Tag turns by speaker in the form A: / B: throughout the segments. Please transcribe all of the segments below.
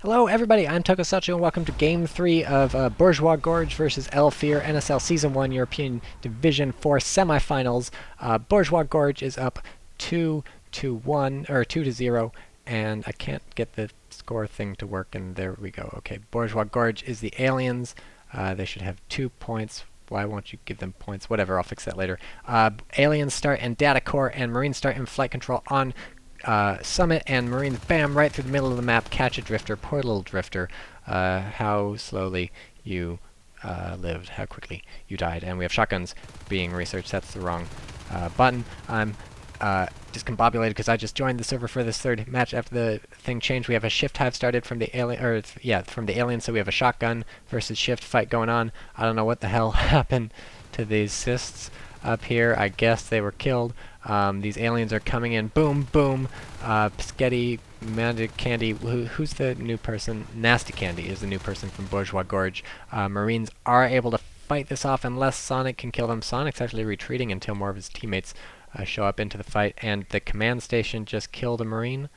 A: Hello everybody, I'm Tychocelchuuu and welcome to Game 3 of Bourgeois Gorge versus Elfir NSL Season 1 European Division 4 Semifinals. Bourgeois Gorge is up 2-1, or 2-0, and I can't get the score thing to work, and there we go. Okay, Bourgeois Gorge is the aliens. They should have 2 points. Why won't you give them points? Whatever, I'll fix that later. Aliens start in data core, and Marines start in flight control on Summit, and Marines, bam, right through the middle of the map, catch a drifter. Poor little drifter. How slowly you lived, how quickly you died. And we have shotguns being researched. That's the wrong button. I'm discombobulated because I just joined the server for this third match after the thing changed. We have a shift hive started from the alien, from the alien, so we have a shotgun versus shift fight going on. I don't know what the hell happened to these cysts up here. I guess they were killed. These aliens are coming in. Boom, boom. Sketty, Magic Candy. Who's the new person? Nasty Candy is the new person from Bourgeois Gorge. Marines are able to fight this off unless Sonic can kill them. Sonic's actually retreating until more of his teammates show up into the fight, and the command station just killed a Marine.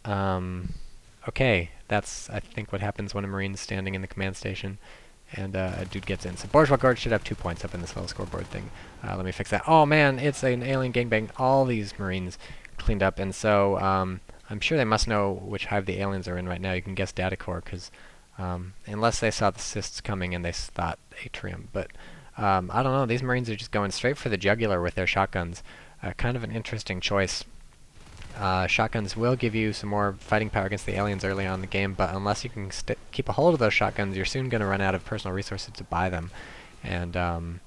A: Okay, that's, I think, what happens when a Marine's standing in the command station and a dude gets in. So Bourgeois Gorge should have 2 points up in this little scoreboard thing. Let me fix that. Oh man, it's an alien gangbang. All these Marines cleaned up, and so I'm sure they must know which hive the aliens are in right now. You can guess data core, because unless they saw the cysts coming and they thought atrium. But I don't know, these Marines are just going straight for the jugular with their shotguns. Kind of an interesting choice. Shotguns will give you some more fighting power against the aliens early on in the game, but unless you can keep a hold of those shotguns, you're soon going to run out of personal resources to buy them. And,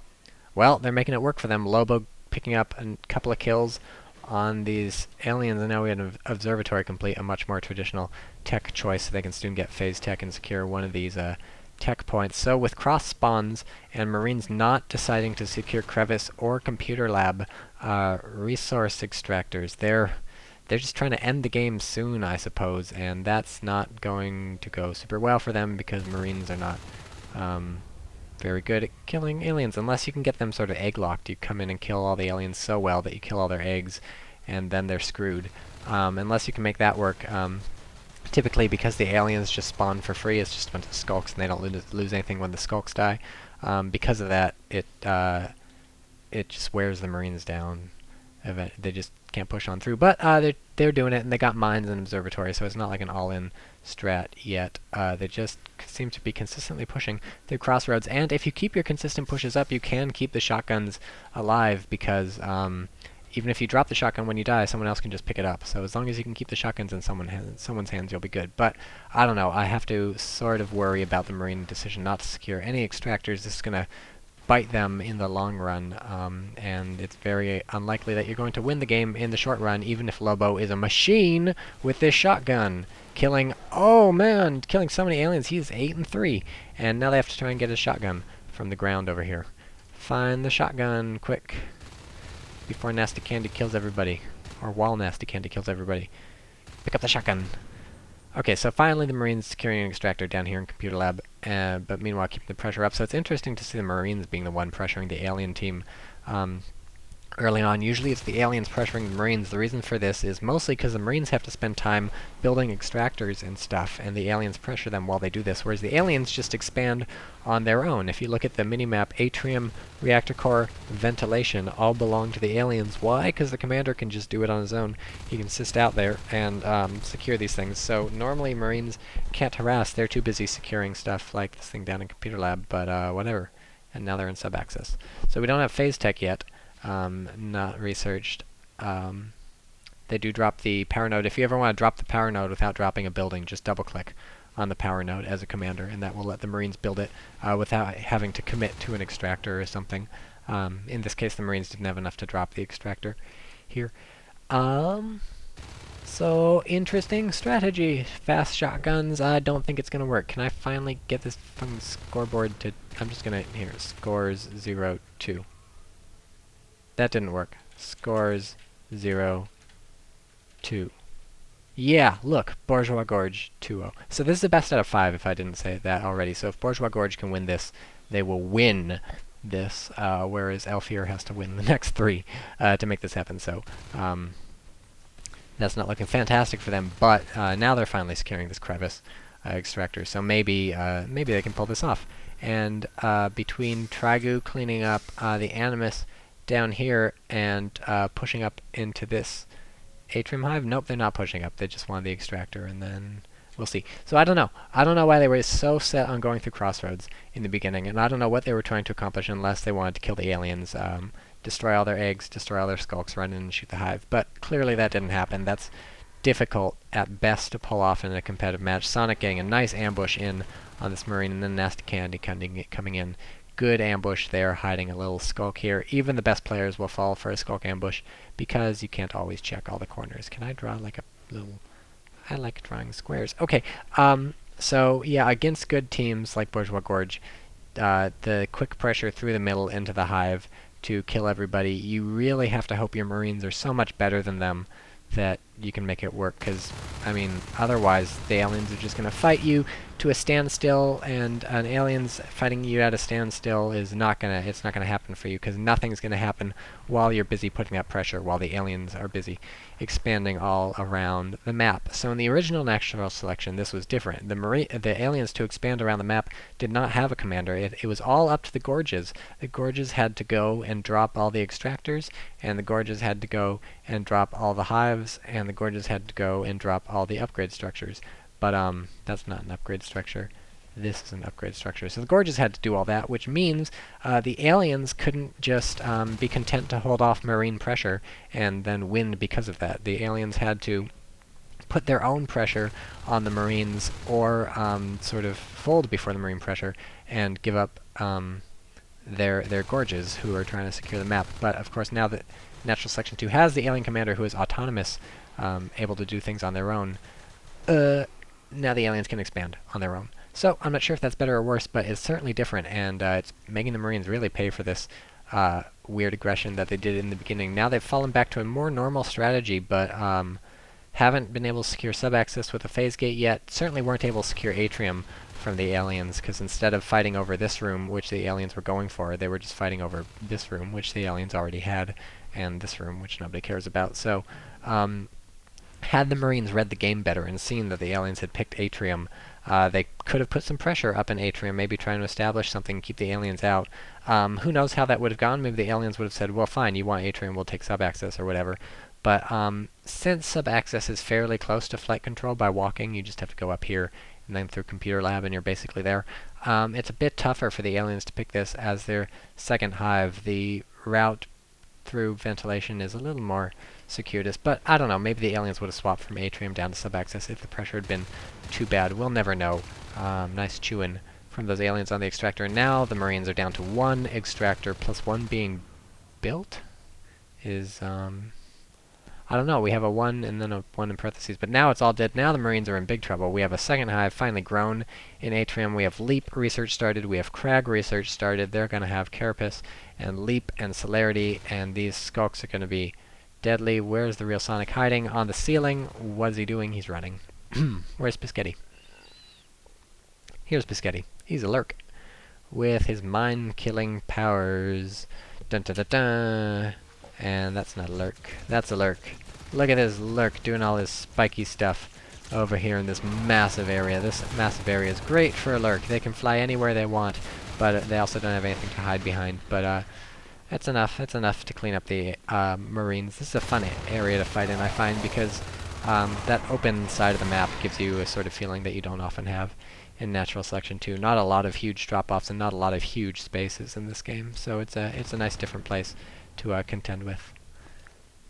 A: well, they're making it work for them. Lobo picking up a couple of kills on these aliens, and now we have an observatory complete, a much more traditional tech choice, so they can soon get phase tech and secure one of these tech points. So with cross spawns and Marines not deciding to secure crevice or computer lab resource extractors, they're just trying to end the game soon, I suppose, and that's not going to go super well for them because Marines are not very good at killing aliens. Unless you can get them sort of egg-locked, you come in and kill all the aliens so well that you kill all their eggs, and then they're screwed. Unless you can make that work, typically because the aliens just spawn for free, it's just a bunch of skulks, and they don't lose anything when the skulks die. Because of that, it just wears the Marines down. They just can't push on through, but they're doing it, and they got mines and observatory, so it's not like an all-in strat yet. They just seem to be consistently pushing through crossroads, and if you keep your consistent pushes up, you can keep the shotguns alive, because even if you drop the shotgun when you die, someone else can just pick it up. So as long as you can keep the shotguns in someone's hands, you'll be good. But I don't know, I have to sort of worry about the Marine decision not to secure any extractors. This is going to bite them in the long run, and it's very unlikely that you're going to win the game in the short run, even if Lobo is a machine with this shotgun, killing so many aliens. He's 8-3, and now they have to try and get his shotgun from the ground over here. Find the shotgun, quick, before Nasty Candy kills everybody, or while Nasty Candy kills everybody. Pick up the shotgun. Okay, so finally the Marines securing an extractor down here in Computer Lab, but meanwhile keeping the pressure up. So it's interesting to see the Marines being the one pressuring the alien team early on. Usually it's the aliens pressuring the Marines. The reason for this is mostly because the Marines have to spend time building extractors and stuff, and the aliens pressure them while they do this, whereas the aliens just expand on their own. If you look at the minimap, atrium, reactor core, ventilation all belong to the aliens. Why? Because the commander can just do it on his own. He can sit out there and secure these things. So normally Marines can't harass. They're too busy securing stuff like this thing down in Computer Lab, but whatever. And now they're in sub-access. So we don't have phase tech yet. Not researched. They do drop the power node. If you ever want to drop the power node without dropping a building, just double-click on the power node as a commander, and that will let the Marines build it without having to commit to an extractor or something. In this case, the Marines didn't have enough to drop the extractor here. So, interesting strategy. Fast shotguns, I don't think it's going to work. Can I finally get this fucking scoreboard to... I'm just going to... Here, scores 0-2. That didn't work. Scores 0-2. Yeah, look, Bourgeois Gorge 2-0. So this is the best out of 5 if I didn't say that already. So if Bourgeois Gorge can win this, they will win this, whereas Elfir has to win the next 3 to make this happen. So that's not looking fantastic for them, but now they're finally securing this crevice. extractors. So maybe they can pull this off. And between Tychocelchuuu cleaning up the Animus down here and pushing up into this atrium hive, nope, they're not pushing up. They just want the extractor, and then we'll see. So I don't know. I don't know why they were so set on going through Crossroads in the beginning, and I don't know what they were trying to accomplish unless they wanted to kill the aliens, destroy all their eggs, destroy all their skulks, run in and shoot the hive. But clearly that didn't happen. That's difficult at best to pull off in a competitive match. Sonic getting a nice ambush in on this Marine, and then Nasty Candy coming in. Good ambush there, hiding a little skulk here. Even the best players will fall for a skulk ambush because you can't always check all the corners. Can I draw like a little... I like drawing squares. Okay, so yeah, against good teams like Bourgeois Gorge, the quick pressure through the middle into the hive to kill everybody, you really have to hope your Marines are so much better than them that you can make it work, because, I mean, otherwise the aliens are just going to fight you to a standstill, and an aliens fighting you at a standstill is not going to, it's not going to happen for you, because nothing's going to happen while you're busy putting up pressure, while the aliens are busy expanding all around the map. So in the original natural selection, this was different. The aliens to expand around the map did not have a commander. It was all up to the Gorges. The Gorges had to go and drop all the extractors, and the Gorges had to go and drop all the hives, and the Gorges had to go and drop all the upgrade structures. But that's not an upgrade structure. This is an upgrade structure. So the Gorges had to do all that, which means the aliens couldn't just be content to hold off Marine pressure and then win because of that. The aliens had to put their own pressure on the Marines, or sort of fold before the Marine pressure and give up their Gorges, who are trying to secure the map. But of course, now that Natural Selection 2 has the alien commander who is autonomous, able to do things on their own, now the aliens can expand on their own. So I'm not sure if that's better or worse, but it's certainly different, and it's making the Marines really pay for this weird aggression that they did in the beginning. Now they've fallen back to a more normal strategy, but haven't been able to secure sub-access with a phase gate yet. Certainly weren't able to secure atrium from the aliens, because instead of fighting over this room, which the aliens were going for, they were just fighting over this room, which the aliens already had, and this room, which nobody cares about. So had the Marines read the game better and seen that the aliens had picked atrium, they could have put some pressure up in atrium, maybe trying to establish something, keep the aliens out. Who knows how that would have gone? Maybe the aliens would have said, well, fine, you want atrium, we'll take sub-access or whatever. But since sub-access is fairly close to flight control by walking, you just have to go up here and then through computer lab and you're basically there. It's a bit tougher for the aliens to pick this as their second hive. The route through ventilation is a little more circuitous, but I don't know, maybe the aliens would have swapped from atrium down to sub-access if the pressure had been too bad. We'll never know. Nice chewing from those aliens on the extractor. And now the Marines are down to one extractor plus one being built. Is, I don't know, we have a 1 and then a 1 in parentheses, but now it's all dead. Now the Marines are in big trouble. We have a second hive finally grown in atrium. We have Leap research started. We have Crag research started. They're going to have Carapace and Leap and Celerity, and these skulks are going to be deadly. Where's the real Sonic hiding? On the ceiling. What's he doing? He's running. Where's Biscotti? Here's Biscotti. He's a lurk with his mind-killing powers. Dun dun dun dun. And that's not a lurk. That's a lurk. Look at this lurk doing all his spiky stuff over here in this massive area. This massive area is great for a lurk. They can fly anywhere they want, but they also don't have anything to hide behind. But that's enough. That's enough to clean up the Marines. This is a fun area to fight in, I find, because that open side of the map gives you a sort of feeling that you don't often have in Natural Selection 2. Not a lot of huge drop-offs and not a lot of huge spaces in this game. So it's a nice different place to contend with.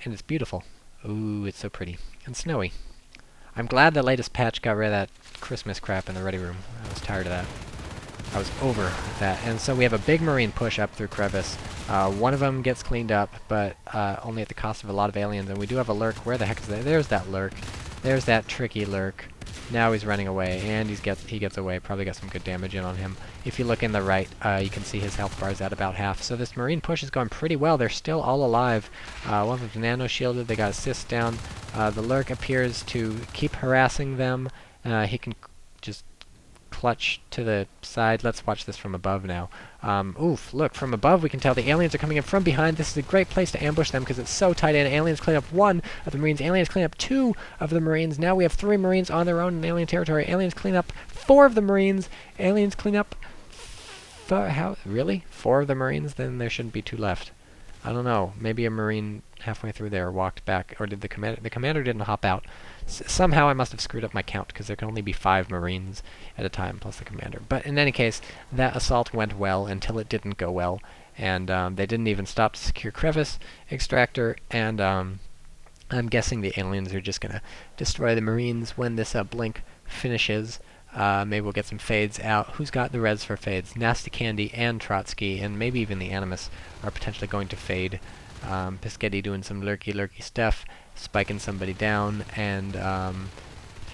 A: And it's beautiful. Ooh, it's so pretty. And snowy. I'm glad the latest patch got rid of that Christmas crap in the ready room. I was tired of that. I was over that. And so we have a big Marine push up through Crevice. One of them gets cleaned up, but only at the cost of a lot of aliens. And we do have a lurk. Where the heck is that? There's that lurk. There's that tricky lurk. Now he's running away, and he gets away. Probably got some good damage in on him. If you look in the right, you can see his health bar is at about half. So this Marine push is going pretty well. They're still all alive. One of them nano-shielded. They got assists down. The lurk appears to keep harassing them. He can just clutch to the side. Let's watch this from above now. Oof, look, from above we can tell the aliens are coming in from behind. This is a great place to ambush them because it's so tight in. Aliens clean up 1 of the Marines. Aliens clean up 2 of the Marines. Now we have 3 Marines on their own in alien territory. Aliens clean up 4 of the Marines. Aliens clean up... Really? 4 of the Marines? Then there shouldn't be 2 left. I don't know. Maybe a Marine halfway through there walked back, or did the commander... The commander didn't hop out. Somehow I must have screwed up my count, because there can only be 5 Marines at a time, plus the commander. But in any case, that assault went well until it didn't go well, and they didn't even stop to secure crevice extractor, and I'm guessing the aliens are just going to destroy the Marines when this blink finishes. Maybe we'll get some fades out. Who's got the res for fades? Nasty Candy and Trotsky, and maybe even the Animus are potentially going to fade. Piscetti doing some lurky stuff, spiking somebody down, and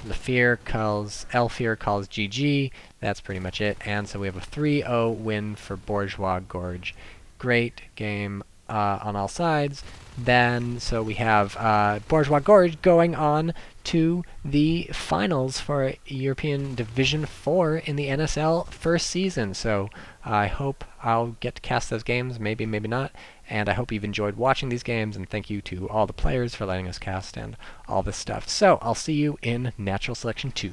A: Elfear calls GG. That's pretty much it. And so we have a 3-0 win for Bourgeois Gorge. Great game on all sides. Then, so we have Bourgeois Gorge going on to the finals for European Division 4 in the NSL first season. So I hope I'll get to cast those games, maybe, maybe not. And I hope you've enjoyed watching these games, and thank you to all the players for letting us cast and all this stuff. So I'll see you in Natural Selection 2.